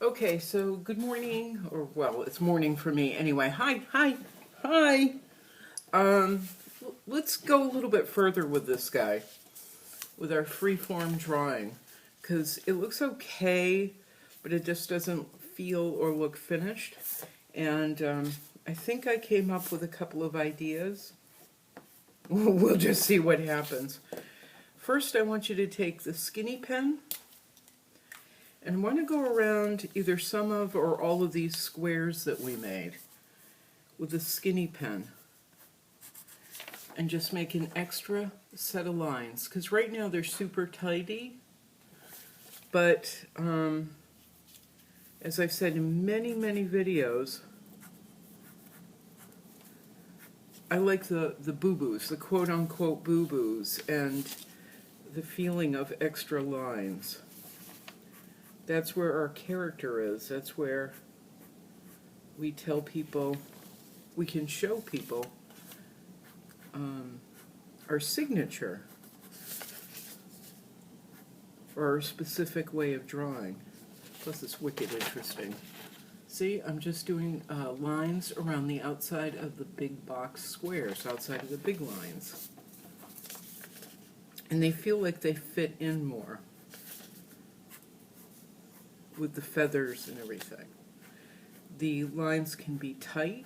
Okay, so good morning, or well, it's morning for me anyway. Hi. Um, let's go a little bit further with this guy, with our freeform drawing, because it looks okay, but it just doesn't feel or look finished. And I think I came up with a couple of ideas. We'll just see what happens. First, I want you to take the skinny pen and I want to go around either some of or all of these squares that we made with a skinny pen and just make an extra set of lines, because right now they're super tidy, but as I've said in many videos, I like the boo-boos, the quote-unquote boo-boos, and the feeling of extra lines. That's where our character is. That's where we tell people, we can show people our signature or our specific way of drawing. Plus it's wicked interesting. See, I'm just doing lines around the outside of the big box squares, outside of the big lines. And they feel like they fit in more with the feathers and everything. The lines can be tight.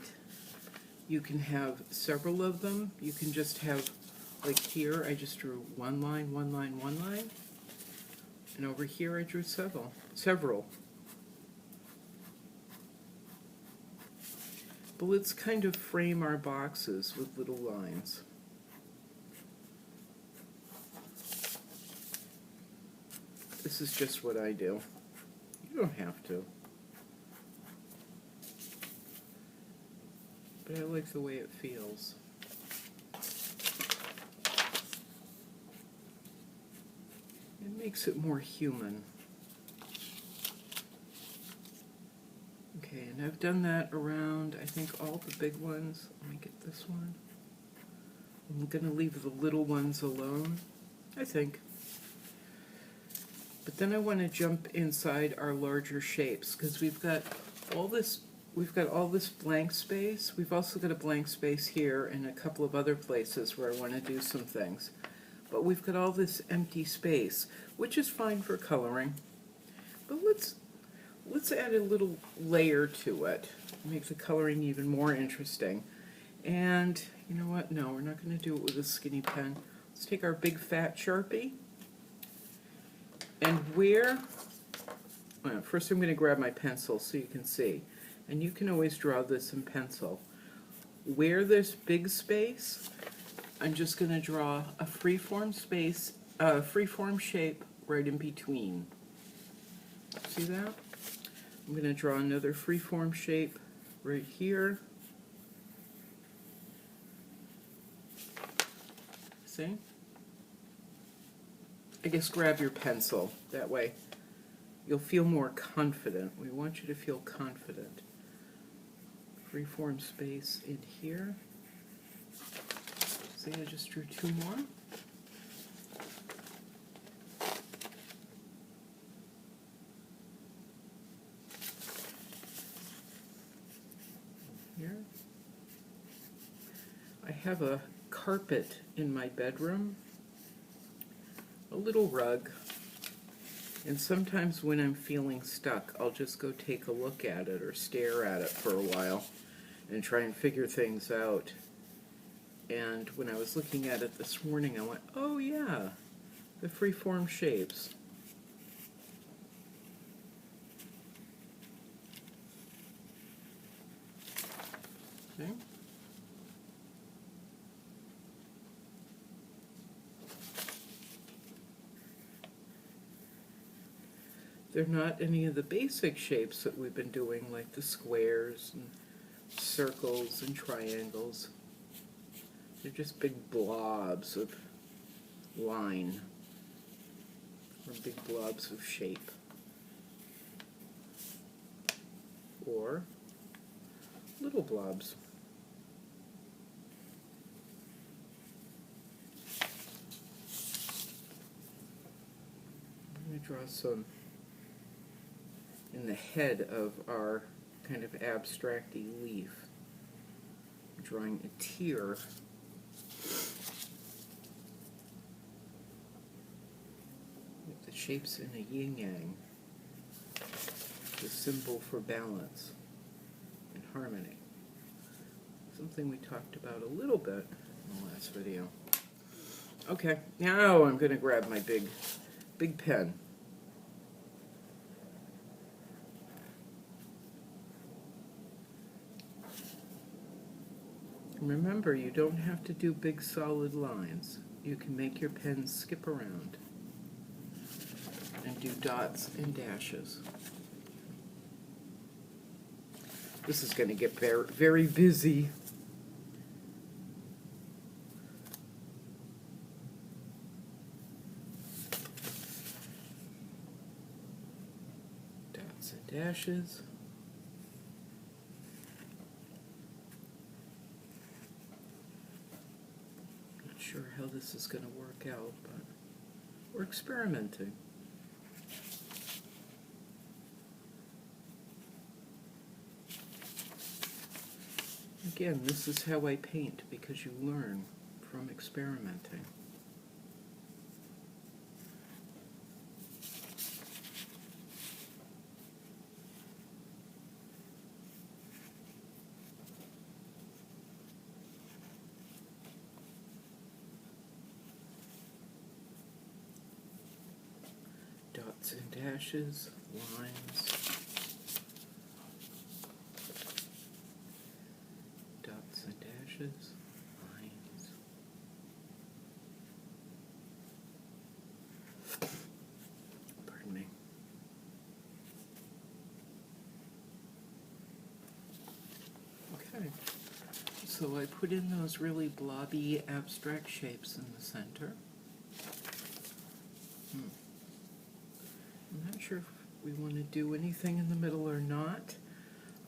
You can have several of them. You can just have, like here, I just drew one line, one line, one line. And over here I drew several. But let's kind of frame our boxes with little lines. This is just what I do. You don't have to. But I like the way it feels. It makes it more human. Okay, and I've done that around, I think, all the big ones. Let me get this one. I'm going to leave the little ones alone, I think. But then I want to jump inside our larger shapes, because we've got all this blank space. We've also got a blank space here and a couple of other places where I want to do some things. But we've got all this empty space, which is fine for coloring. But let's add a little layer to it, make the coloring even more interesting. And you know what? No, we're not going to do it with a skinny pen. Let's take our big fat Sharpie. And well, first I'm going to grab my pencil so you can see. And you can always draw this in pencil. Where there's big space, I'm just going to draw a freeform shape right in between. See that? I'm going to draw another freeform shape right here. See? I guess grab your pencil. That way you'll feel more confident. We want you to feel confident. Freeform space in here. See, I just drew two more. Here. I have a carpet in my bedroom, a little rug, and sometimes when I'm feeling stuck, I'll just go take a look at it or stare at it for a while and try and figure things out. And when I was looking at it this morning, I went, oh yeah, the freeform shapes. Okay. They're not any of the basic shapes that we've been doing, like the squares and circles and triangles. They're just big blobs of line, or big blobs of shape, or little blobs. I'm going to draw some in the head of our kind of abstracty leaf. I'm drawing a tear. With the shapes in a yin-yang, the symbol for balance and harmony. Something we talked about a little bit in the last video. Okay, now I'm going to grab my big pen. Remember, you don't have to do big solid lines. You can make your pen skip around and do dots and dashes. This is going to get very, very busy. Dots and dashes. Not sure how this is going to work out, but we're experimenting. Again, this is how I paint, because you learn from experimenting. Dots and dashes, lines. Lines. Pardon me. Okay, so I put in those really blobby abstract shapes in the center. I'm not sure if we want to do anything in the middle or not.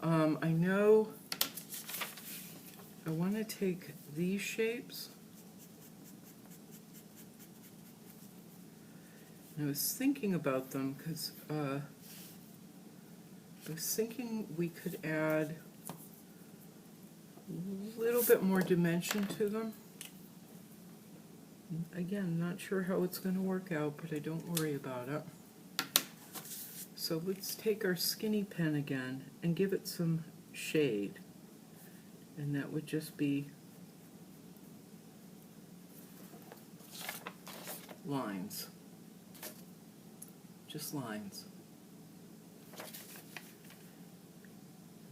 I know I want to take these shapes. I was thinking about them because I was thinking we could add a little bit more dimension to them. Again, not sure how it's going to work out, but I don't worry about it. So let's take our skinny pen again and give it some shade. And that would just be lines. Just lines.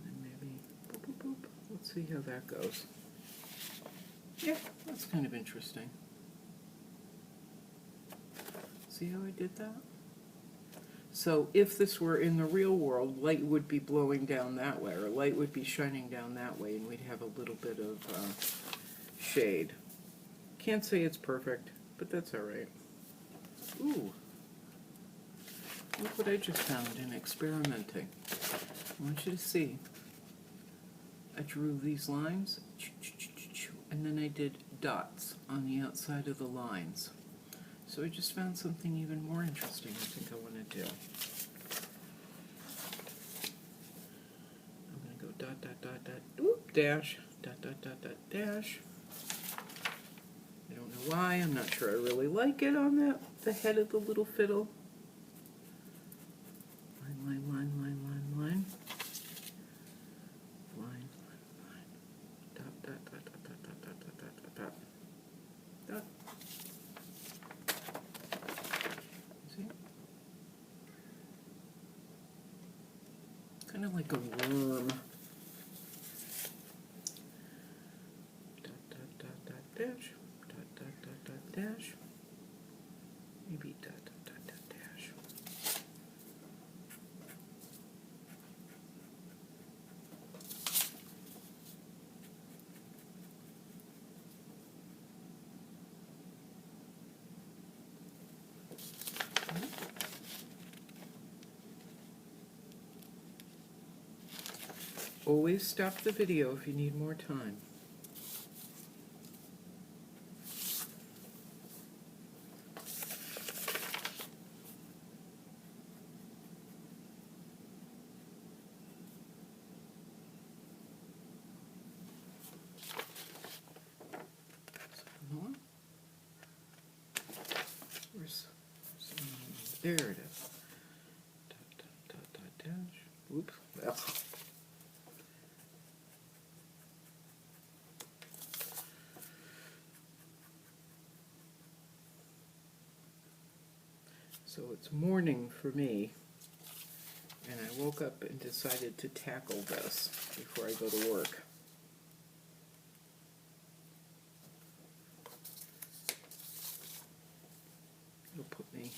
And then maybe boop, boop, boop. Let's see how that goes. Yeah, that's kind of interesting. See how I did that? So if this were in the real world, light would be blowing down that way, or light would be shining down that way, and we'd have a little bit of shade. Can't say it's perfect, but that's all right. Ooh, look what I just found in experimenting. I want you to see. I drew these lines, and then I did dots on the outside of the lines. So I just found something even more interesting I think I want to do. I'm going to go dot, dot, dot, dot, whoop, dash, dot, dot, dot, dot, dash. I don't know why. I'm not sure I really like it on the head of the little fiddle. Line, line, line, line, line, line. Line, line, line. Dot, dot, dot, dot, dot, dot, dot, dot, dot, dot. Dot. Kind of like a worm. Dot, dot, dot, dot, dash. Dot, dot, dot, dot, dash. Maybe dot, dot, dot, dot, dash. Always stop the video if you need more time. There it is. Dash. Oops. Ugh. So it's morning for me, and I woke up and decided to tackle this before I go to work. It'll put me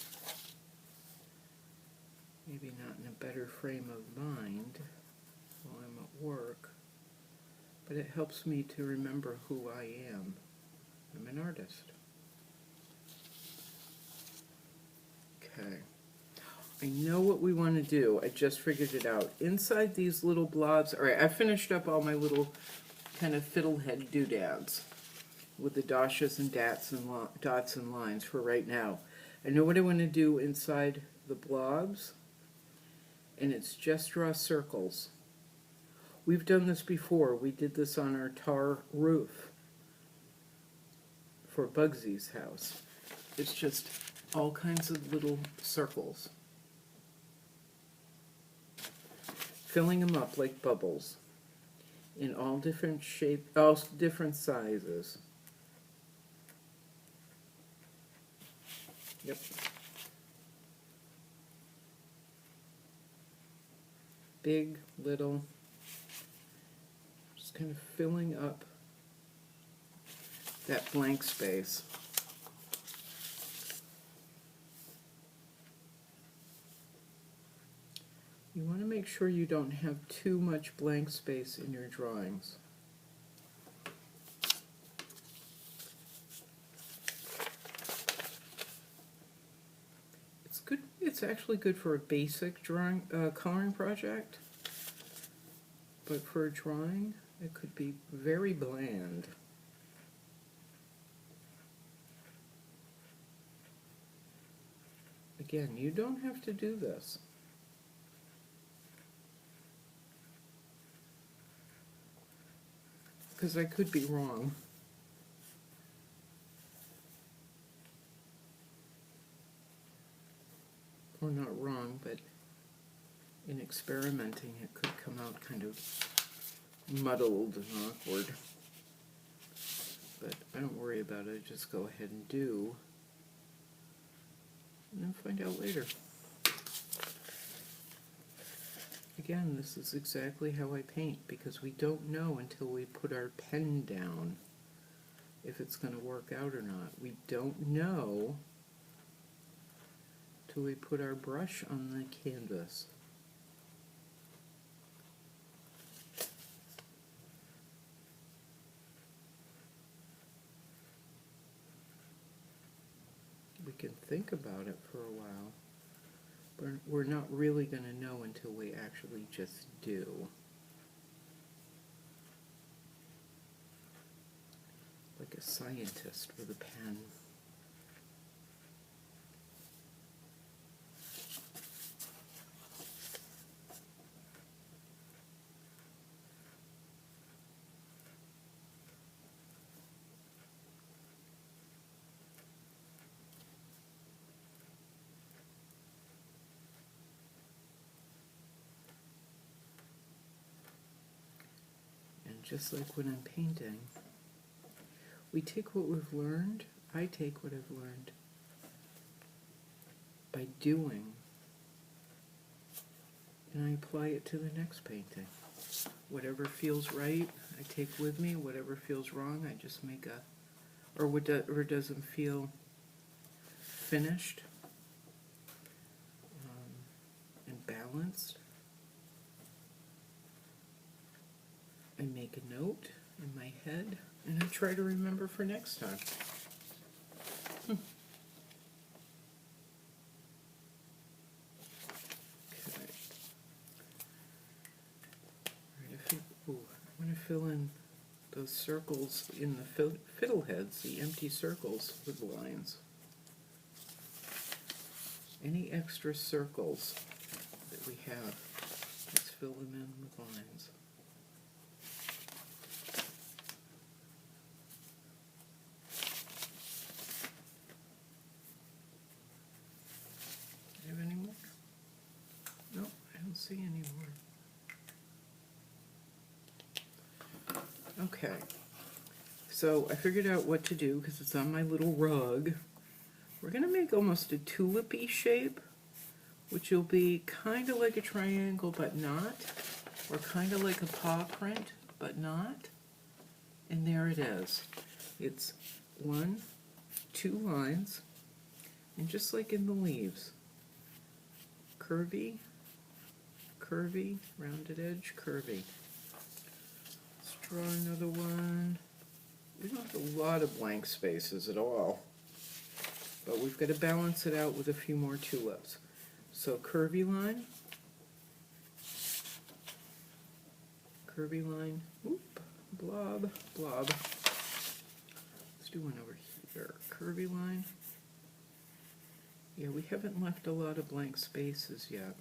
maybe not in a better frame of mind while I'm at work, but it helps me to remember who I am. I'm an artist. Okay. I know what we want to do. I just figured it out. Inside these little blobs, all right, I finished up all my little kind of fiddlehead doodads with the dashes and dots and lines for right now. I know what I want to do inside the blobs, and it's just draw circles. We've done this before. We did this on our tar roof for Bugsy's house. It's just all kinds of little circles, filling them up like bubbles in all different shapes, all different sizes. Yep. Big, little, just kind of filling up that blank space. You want to make sure you don't have too much blank space in your drawings. It's good. It's actually good for a basic drawing, coloring project, but for a drawing, it could be very bland. Again, you don't have to do this. Because I could be wrong. Or not wrong, but in experimenting it could come out kind of muddled and awkward. But I don't worry about it, I just go ahead and do, and then find out later. Again, this is exactly how I paint, because we don't know until we put our pen down if it's going to work out or not. We don't know till we put our brush on the canvas. We can think about it for a while. We're not really going to know until we actually just do. Like a scientist with a pen. Just like when I'm painting, we take what we've learned, I take what I've learned by doing, and I apply it to the next painting. Whatever feels right, I take with me. Whatever feels wrong, I just make or doesn't feel finished and balanced, I make a note in my head, and I try to remember for next time. Okay. All right, I want to fill in those circles in the fiddleheads, the empty circles with lines. Any extra circles that we have, let's fill them in with lines. see anymore. Okay, so I figured out what to do because it's on my little rug. We're going to make almost a tulipy shape, which will be kind of like a triangle but not, or kind of like a paw print but not. And there it is. It's 1, 2 lines, and just like in the leaves, curvy, curvy, rounded edge, curvy. Let's draw another one. We don't have a lot of blank spaces at all, but we've got to balance it out with a few more tulips. So curvy line, whoop, blob, blob. Let's do one over here, curvy line. Yeah, we haven't left a lot of blank spaces yet.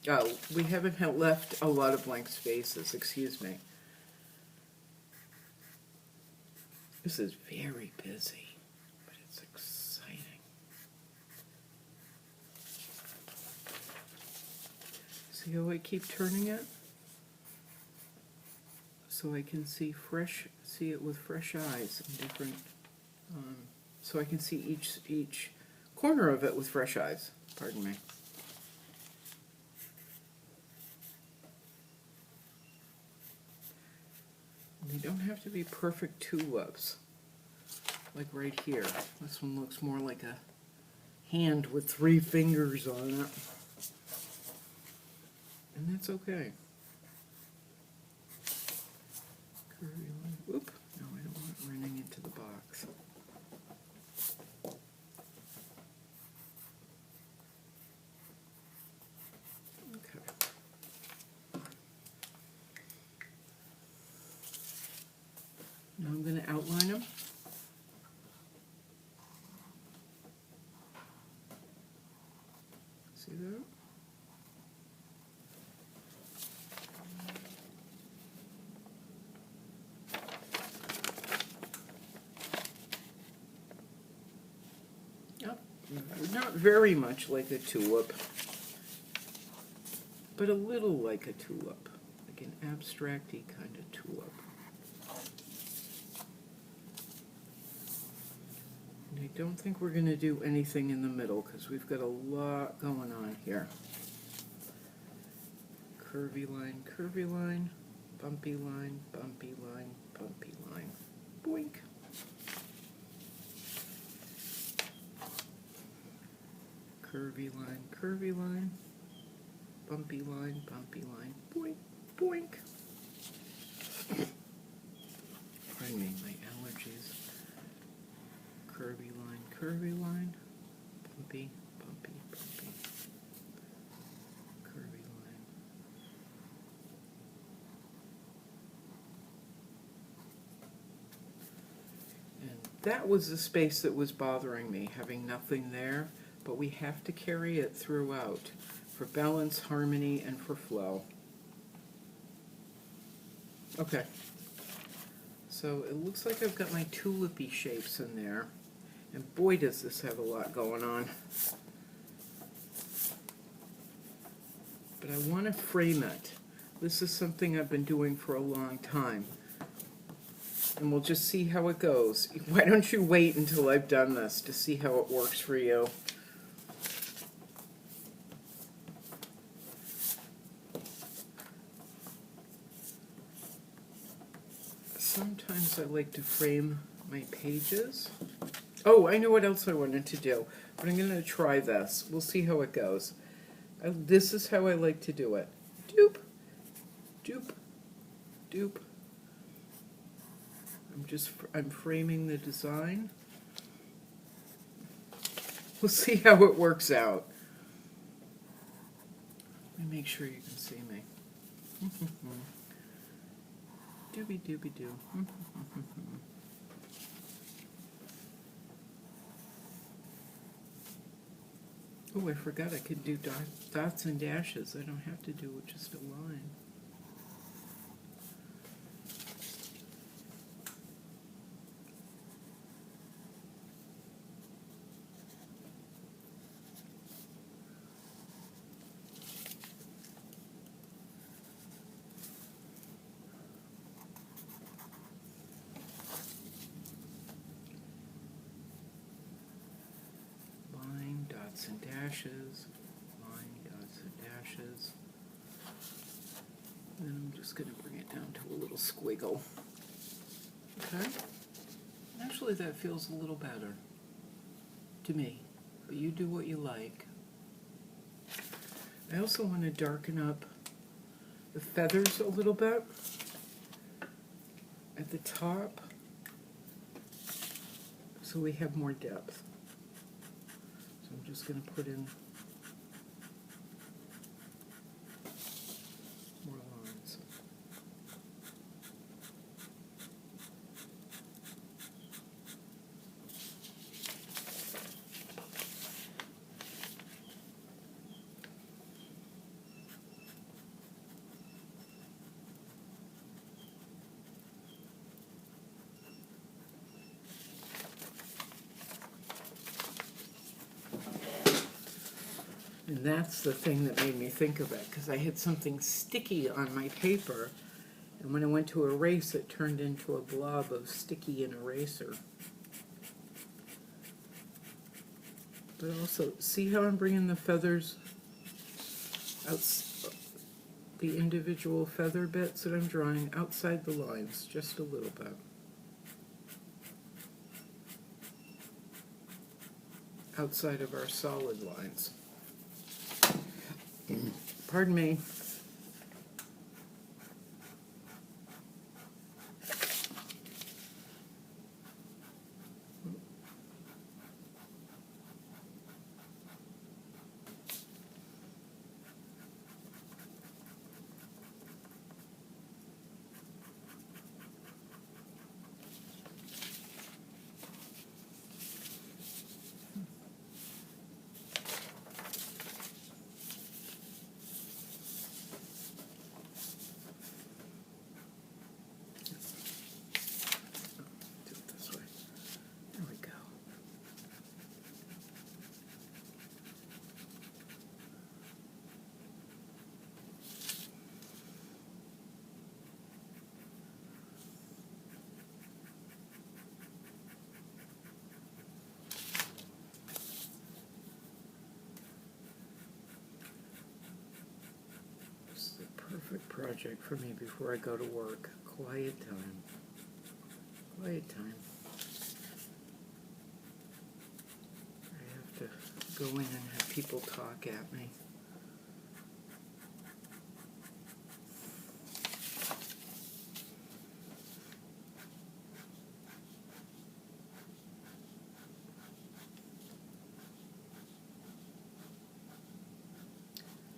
Oh, we haven't left a lot of blank spaces, excuse me. This is very busy, but it's exciting. See how I keep turning it? So I can see it with fresh eyes and different, so I can see each corner of it with fresh eyes, pardon me. They don't have to be perfect tulips, like right here. This one looks more like a hand with 3 fingers on it. And that's okay. Curvy line. Whoop. No, I don't want it running into the box. Okay. Now I'm going to outline them. See that? Not very much like a tulip, but a little like a tulip, like an abstract-y kind of tulip. And I don't think we're going to do anything in the middle because we've got a lot going on here. Curvy line, bumpy line, bumpy line, bumpy line. Boink. Curvy line, bumpy line, boink, boink. Pardon me, my allergies. Curvy line, bumpy, bumpy, bumpy. Curvy line. And that was the space that was bothering me, having nothing there. But we have to carry it throughout for balance, harmony, and for flow. Okay, so it looks like I've got my tulipy shapes in there, and boy does this have a lot going on. But I want to frame it. This is something I've been doing for a long time, and we'll just see how it goes. Why don't you wait until I've done this to see how it works for you? Sometimes I like to frame my pages. Oh, I know what else I wanted to do, but I'm going to try this. We'll see how it goes. This is how I like to do it. Doop, doop, doop. I'm framing the design. We'll see how it works out. Let me make sure you can see me. Doobie doobie doo. Oh, I forgot I could do dots and dashes. I don't have to do just a line. dots and dashes, line, dots and dashes. And then I'm just going to bring it down to a little squiggle. Okay? Actually, that feels a little better to me, but you do what you like. I also want to darken up the feathers a little bit at the top so we have more depth. So I'm just going to put in more lines. And that's the thing that made me think of it, because I had something sticky on my paper, and when I went to erase, it turned into a blob of sticky and eraser. But also, see how I'm bringing the feathers out, the individual feather bits that I'm drawing outside the lines, just a little bit. Outside of our solid lines. Pardon me. Perfect project for me before I go to work. Quiet time. Quiet time. I have to go in and have people talk at me.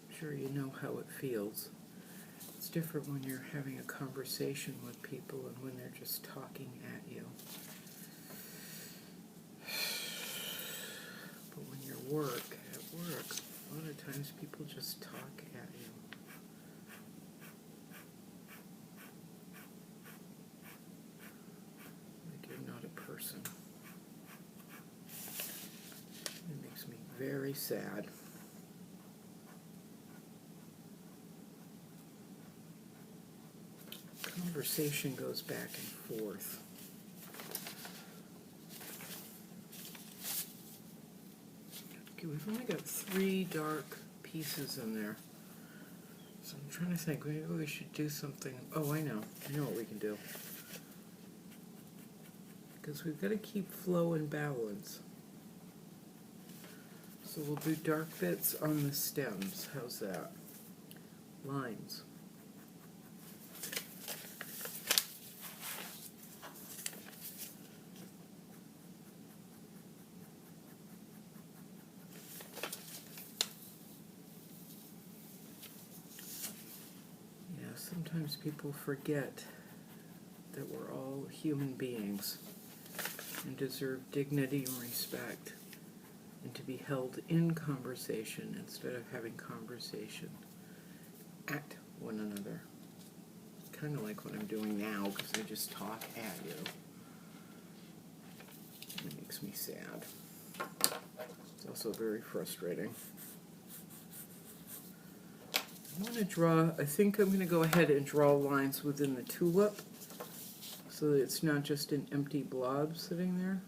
I'm sure you know how it feels. It's different when you're having a conversation with people and when they're just talking at you. But when you're at work, a lot of times people just talk at you. Like you're not a person. It makes me very sad. Conversation goes back and forth. Okay, we've only got 3 dark pieces in there. So I'm trying to think, maybe we should do something. Oh, I know what we can do. Because we've got to keep flow and balance. So we'll do dark bits on the stems. How's that? Lines. Sometimes people forget that we're all human beings and deserve dignity and respect and to be held in conversation instead of having conversation at one another. Kind of like what I'm doing now because I just talk at you. It makes me sad. It's also very frustrating. I want to draw, I think I'm going to go ahead and draw lines within the tulip so that it's not just an empty blob sitting there.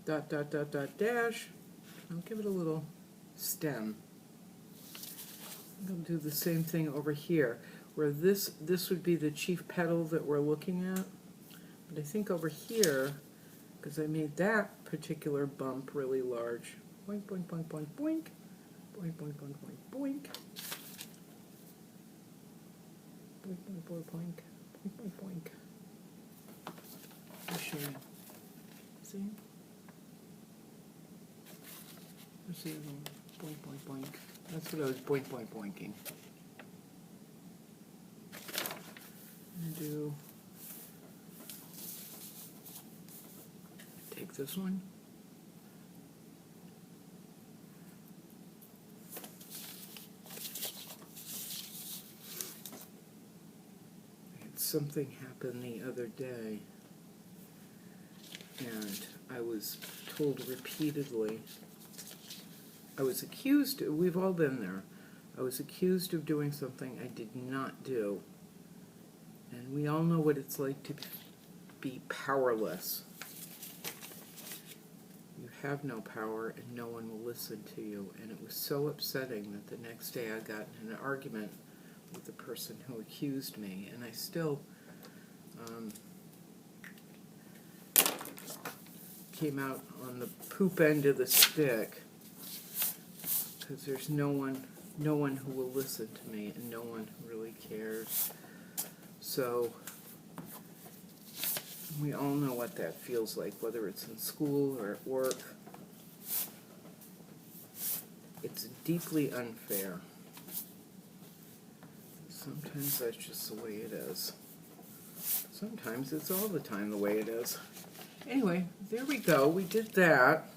Dot, dot, dot, dot, dash. I'll give it a little stem. I'm going to do the same thing over here, where this would be the chief petal that we're looking at. But I think over here, because I made that particular bump really large. Boink, boink, boink, boink, boink. Boink, boink, boink, boink, boink. Boink, boink, boink, boink. Boink, boink, boink. I'll show you. See? Let's see. Boink, boink, boink. That's what I was boink, boink, boinking. I'm gonna take this one. I had something happen the other day, and I was told repeatedly, I was accused, we've all been there, I was accused of doing something I did not do. And we all know what it's like to be powerless. You have no power and no one will listen to you. And it was so upsetting that the next day I got in an argument with the person who accused me. And I still came out on the poop end of the stick, because there's no one who will listen to me and no one who really cares. So we all know what that feels like, whether it's in school or at work. It's deeply unfair. Sometimes that's just the way it is. Sometimes it's all the time the way it is. Anyway, there we go. We did that.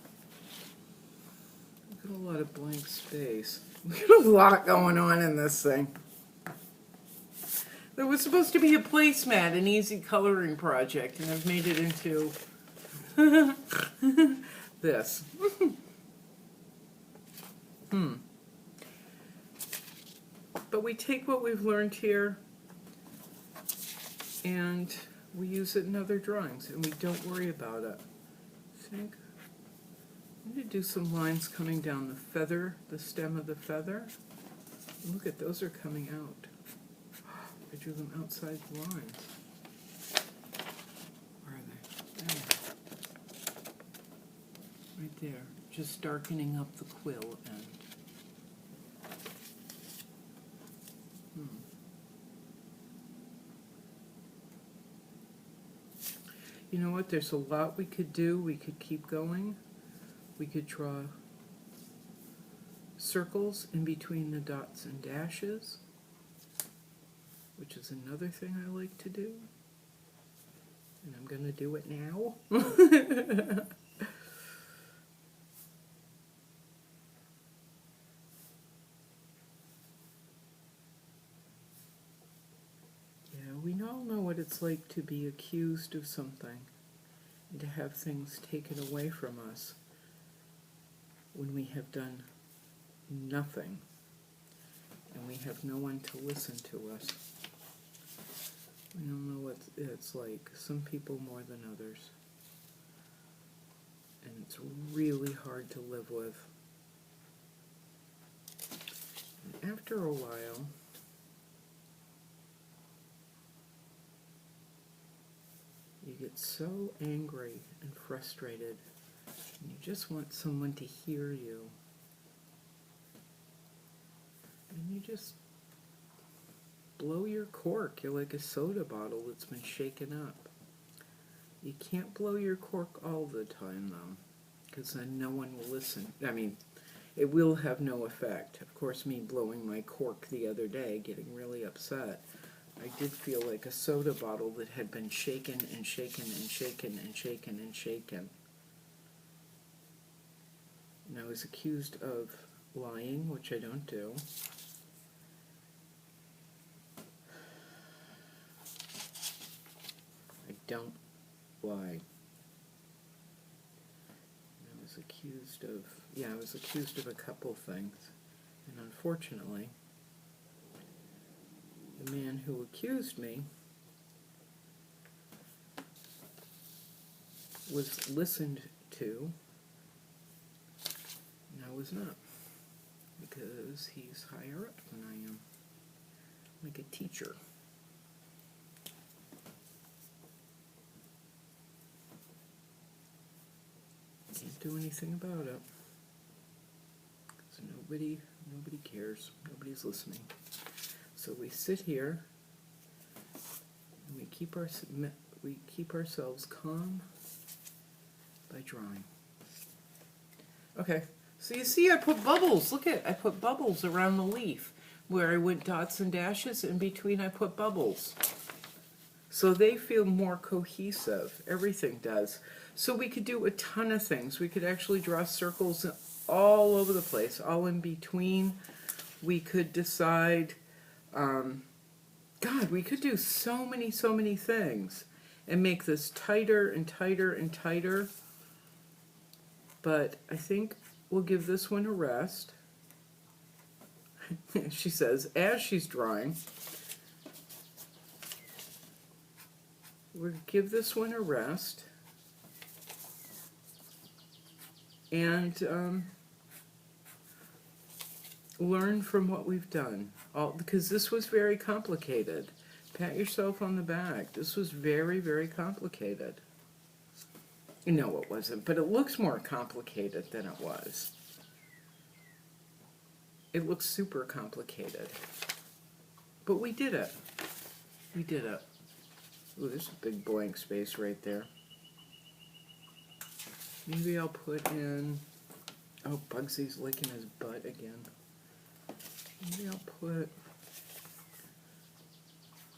We've got a lot of blank space. We've got a lot going on in this thing. There was supposed to be a placemat, an easy coloring project, and I've made it into this. But we take what we've learned here and we use it in other drawings, and we don't worry about it. I think I'm going to do some lines coming down the feather, the stem of the feather. And look at those are coming out. I drew them outside the lines. Where are they? There. Right there. Just darkening up the quill end. You know what? There's a lot we could do. We could keep going. We could draw circles in between the dots and dashes, which is another thing I like to do. And I'm going to do it now. Yeah, we all know what it's like to be accused of something and to have things taken away from us when we have done nothing and we have no one to listen to us. We don't know what it's like, some people more than others. And it's really hard to live with. And after a while, you get so angry and frustrated, and you just want someone to hear you. And you just blow your cork. You're like a soda bottle that's been shaken up. You can't blow your cork all the time, though, because then no one will listen. I mean, it will have no effect. Of course, me blowing my cork the other day, getting really upset, I did feel like a soda bottle that had been shaken and shaken and shaken and shaken and shaken. And I was accused of lying, which I don't do. I don't lie. I was accused of a couple things. And unfortunately, the man who accused me was listened to I was not, because he's higher up than I am, like a teacher. Can't do anything about it. So nobody cares. Nobody's listening. So we sit here and we keep ourselves calm by drawing. Okay. So you see I put bubbles. Look at, I put bubbles around the leaf. Where I went dots and dashes, in between I put bubbles. So they feel more cohesive. Everything does. So we could do a ton of things. We could actually draw circles all over the place, all in between. We could decide, God, we could do so many things and make this tighter and tighter and tighter. But I think we'll give this one a rest. She says, as she's drawing, we'll give this one a rest. And learn from what we've done. Because this was very complicated. Pat yourself on the back. This was very complicated. No, it wasn't, but it looks more complicated than it was. It looks super complicated. But we did it. We did it. Ooh, there's a big blank space right there. Maybe I'll put in... Oh, Bugsy's licking his butt again. Maybe I'll put...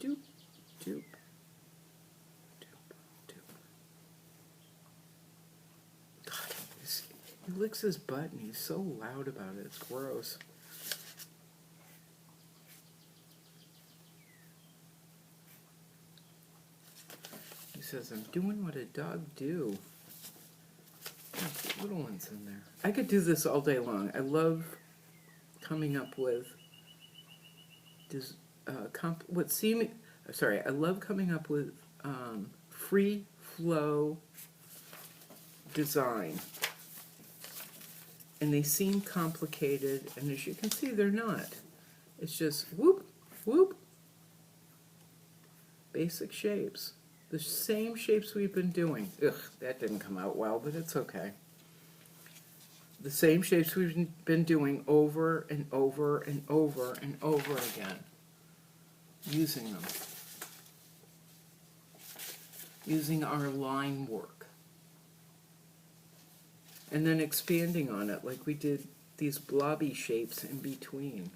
Doop, doop, doop, doop. God, he licks his butt and he's so loud about it. It's gross. He says, I'm doing what a dog do. Yeah, put little ones in there. I could do this all day long. I love coming up with I love coming up with free flow design. And they seem complicated, and as you can see, they're not. It's just whoop, whoop. Basic shapes. The same shapes we've been doing. Ugh, that didn't come out well, but it's okay. The same shapes we've been doing over and over and over and over again. Using them. Using our line work. And then expanding on it like we did these blobby shapes in between.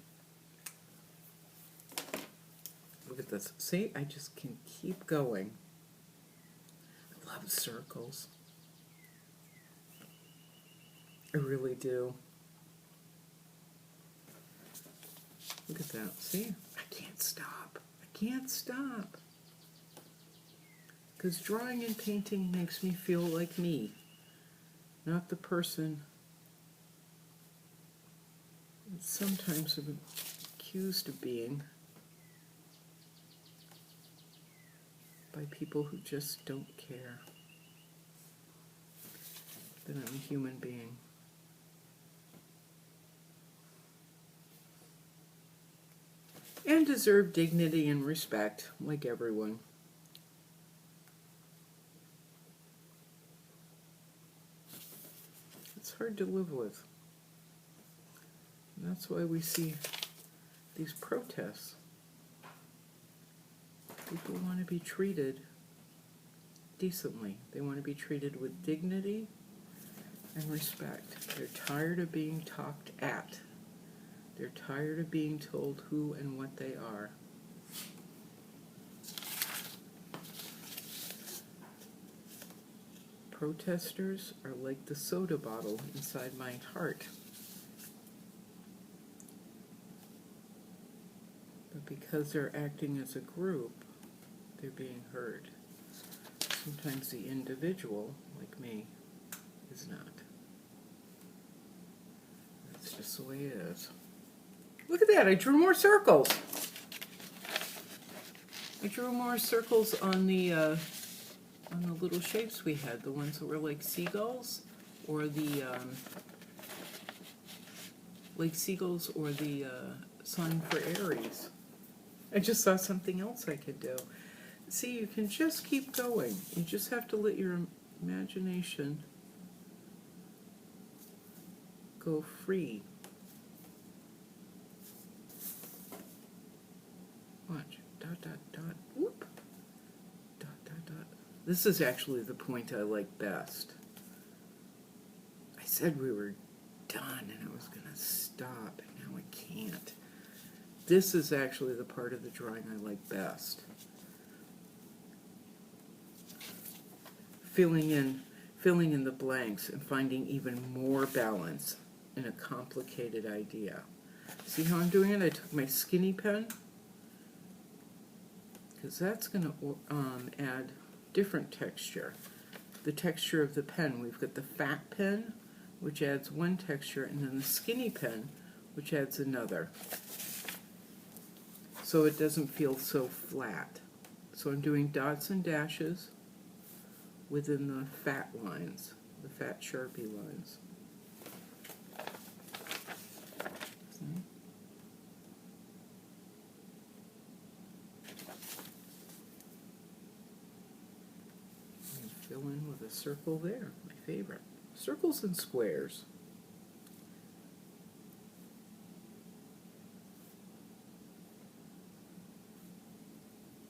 Look at this. See, I just can keep going. I love circles. I really do. Look at that. See? I can't stop. I can't stop. Because drawing and painting makes me feel like me, not the person that sometimes I'm accused of being by people who just don't care that I'm a human being. And deserve dignity and respect, like everyone. It's hard to live with. And that's why we see these protests. People want to be treated decently. They want to be treated with dignity and respect. They're tired of being talked at. They're tired of being told who and what they are. Protesters are like the soda bottle inside my heart. But because they're acting as a group, they're being heard. Sometimes the individual, like me, is not. That's just the way it is. Look at that, I drew more circles. I drew more circles on the little shapes we had, the ones that were like seagulls, or the like seagulls or the sign for Aries. I just saw something else I could do. See, you can just keep going. You just have to let your imagination go free. Watch. Dot, dot, dot. Whoop. Dot, dot, dot. This is actually the point I like best. I said we were done and I was going to stop, and now I can't. This is actually the part of the drawing I like best. Filling in the blanks and finding even more balance in a complicated idea. See how I'm doing it? I took my skinny pen, because that's going to add different texture. The texture of the pen, we've got the fat pen, which adds one texture, and then the skinny pen, which adds another. So it doesn't feel so flat. So I'm doing dots and dashes within the fat lines, the fat Sharpie lines. See? And fill in with a circle there, my favorite. Circles and squares.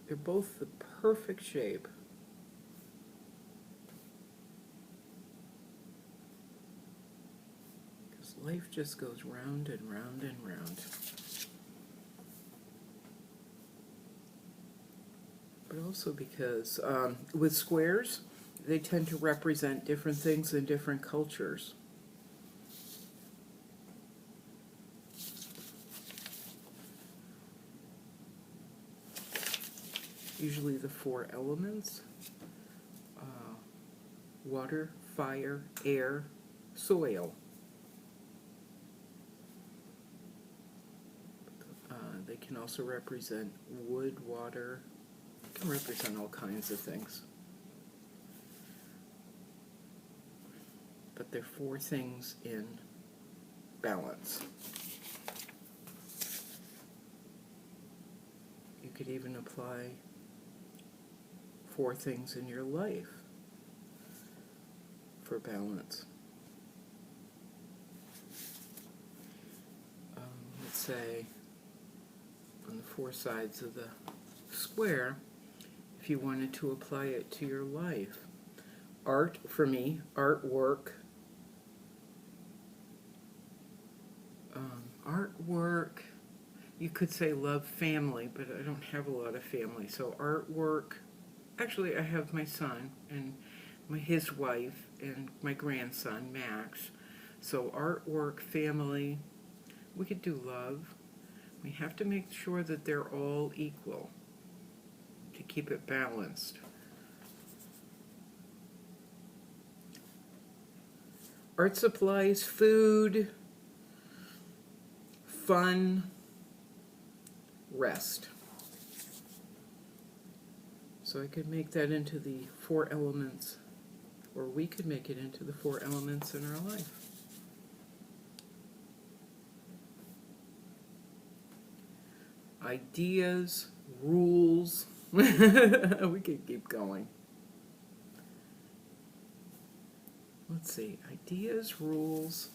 They're both the perfect shape. Because life just goes round and round and round. But also because with squares, they tend to represent different things in different cultures. Usually the four elements: water, fire, air, soil. They can also represent wood, water. They can represent all kinds of things. But they're four things in balance. You could even apply four things in your life for balance. Let's say on the four sides of the square, if you wanted to apply it to your life. Art, for me, artwork. Artwork, you could say love, family, but I don't have a lot of family. So artwork, actually I have my son and his wife and my grandson, Max. So artwork, family, we could do love. We have to make sure that they're all equal to keep it balanced. Art supplies, food, fun, rest. So I could make that into the four elements, or we could make it into the four elements in our life. Ideas, rules. We could keep going. Let's see, ideas, rules.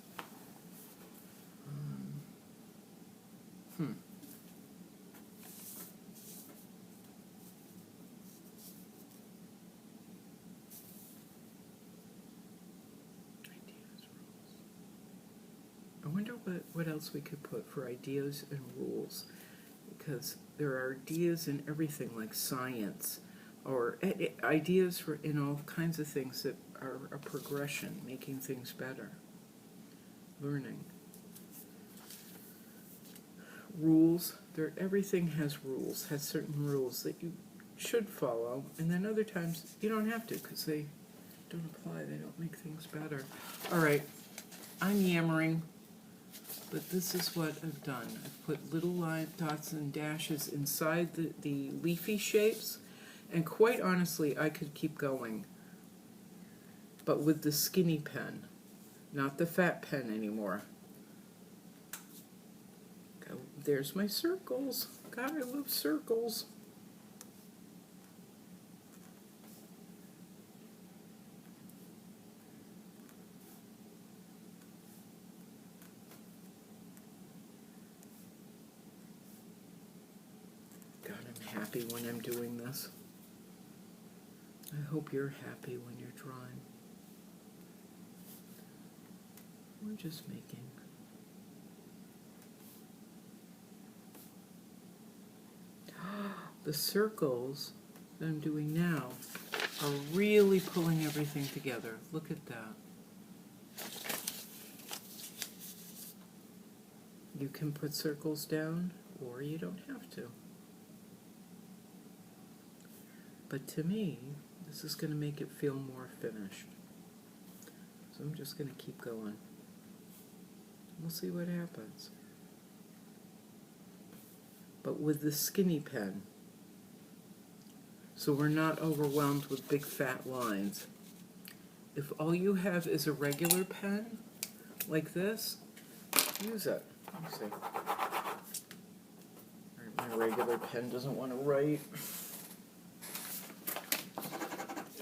I wonder what else we could put for ideas and rules, because there are ideas in everything, like science, or ideas in all kinds of things that are a progression, making things better, learning. Rules, everything has rules, has certain rules that you should follow, and then other times you don't have to, because they don't apply, they don't make things better. All right, I'm yammering. But this is what I've done. I've put little line dots and dashes inside the leafy shapes, and quite honestly, I could keep going. But with the skinny pen, not the fat pen anymore. there's my circles. God, I love circles. God, I'm happy when I'm doing this. I hope you're happy when you're drawing. We're just making. The circles that I'm doing now are really pulling everything together. Look at that. You can put circles down, or you don't have to. But to me, this is going to make it feel more finished. So I'm just going to keep going. We'll see what happens. But with the skinny pen, so we're not overwhelmed with big fat lines. If all you have is a regular pen, like this, use it. Let me see. All right, my regular pen doesn't want to write.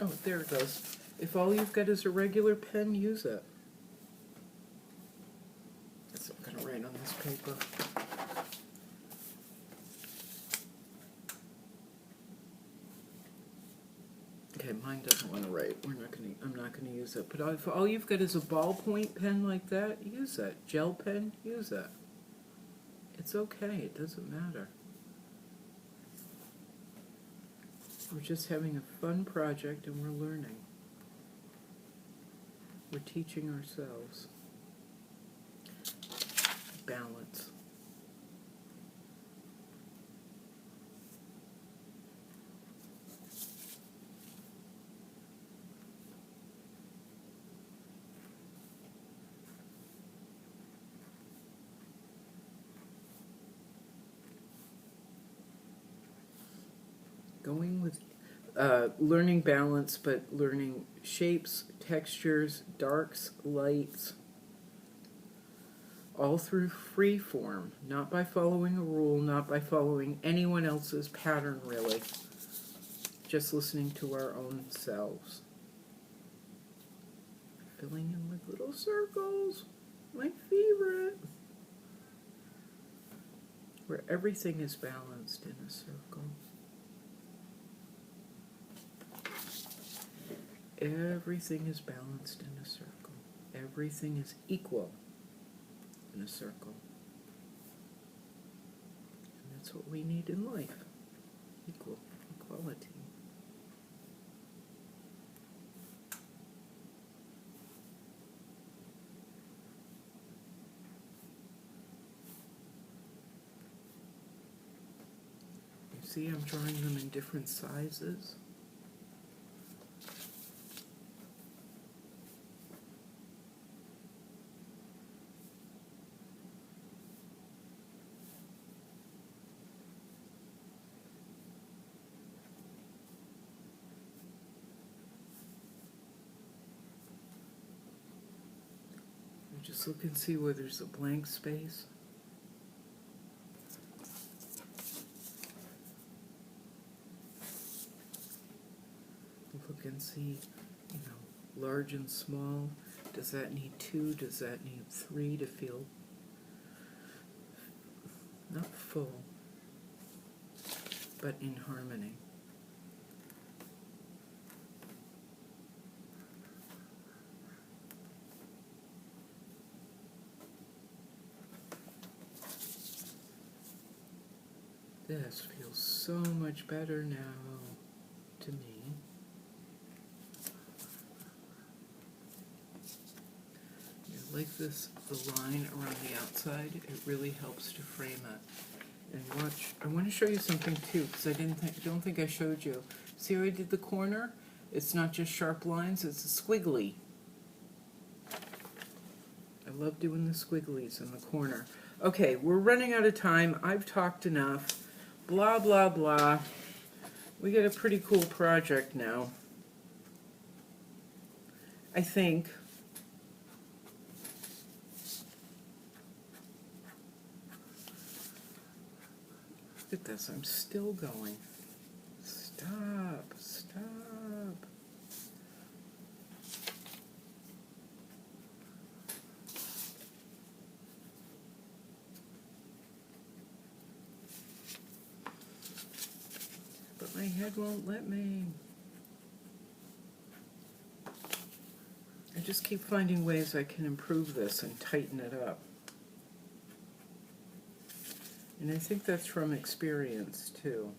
Oh, there it goes. If all you've got is a regular pen, use it. That's what I'm going to write on this paper. Okay, mine doesn't want to write. I'm not going to use it. But if all you've got is a ballpoint pen like that, use it. Gel pen, use it. It's okay. It doesn't matter. We're just having a fun project and we're learning. We're teaching ourselves. Balance. Going with learning balance, but learning shapes, textures, darks, lights, all through free form, not by following a rule, not by following anyone else's pattern, really. Just listening to our own selves. Filling in with little circles, my favorite. Where everything is balanced in a circle. Everything is balanced in a circle. Everything is equal in a circle. And that's what we need in life. Equality. You see, I'm drawing them in different sizes. Just look and see where there's a blank space. Look and see, large and small. Does that need 2? Does that need 3 to feel not full, but in harmony? This feels so much better now to me. Like this, the line around the outside, it really helps to frame it. And watch, I want to show you something too, because I don't think I showed you. See how I did the corner? It's not just sharp lines, it's a squiggly. I love doing the squigglies in the corner. Okay, we're running out of time. I've talked enough. Blah, blah, blah. We got a pretty cool project now. I think. Look at this, I'm still going. Stop, stop. But my head won't let me. I just keep finding ways I can improve this and tighten it up. And I think that's from experience too.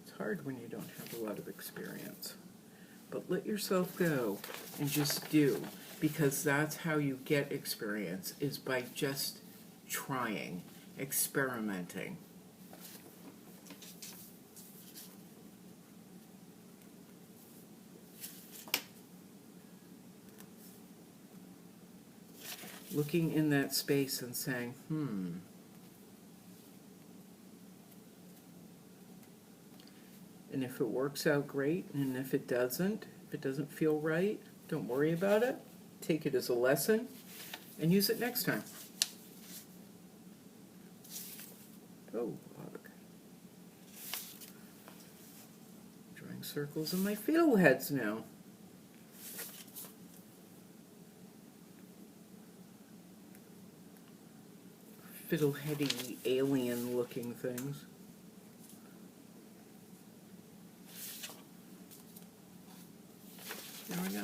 It's hard when you don't have a lot of experience. But let yourself go and just do, because that's how you get experience, is by just trying, experimenting. Looking in that space and saying, And if it works out great, and if it doesn't feel right, don't worry about it. Take it as a lesson and use it next time. Oh, look. Drawing circles in my fiddleheads now. Fiddleheady, alien-looking things. There we go.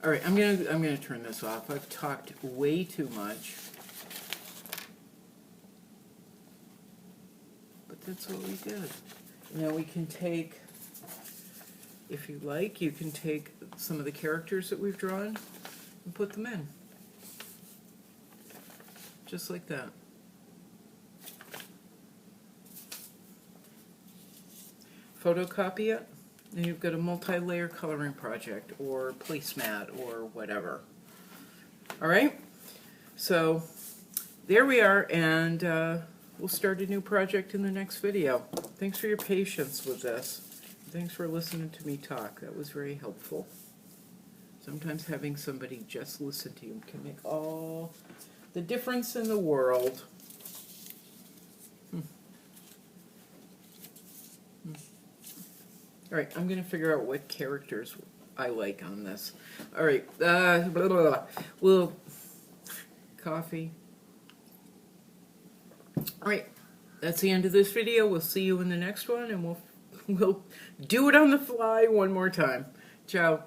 All right, I'm gonna turn this off. I've talked way too much, but that's what we did. Now we can take, if you like, you can take some of the characters that we've drawn and put them in. Just like that. Photocopy it, and you've got a multi-layer coloring project or placemat or whatever. All right, so there we are, and we'll start a new project in the next video. Thanks for your patience with this. Thanks for listening to me talk. That was very helpful. Sometimes having somebody just listen to you can make all the difference in the world. All right, I'm going to figure out what characters I like on this. All right, blah, blah, blah. Well, coffee. All right, that's the end of this video. We'll see you in the next one, and we'll do it on the fly one more time. Ciao.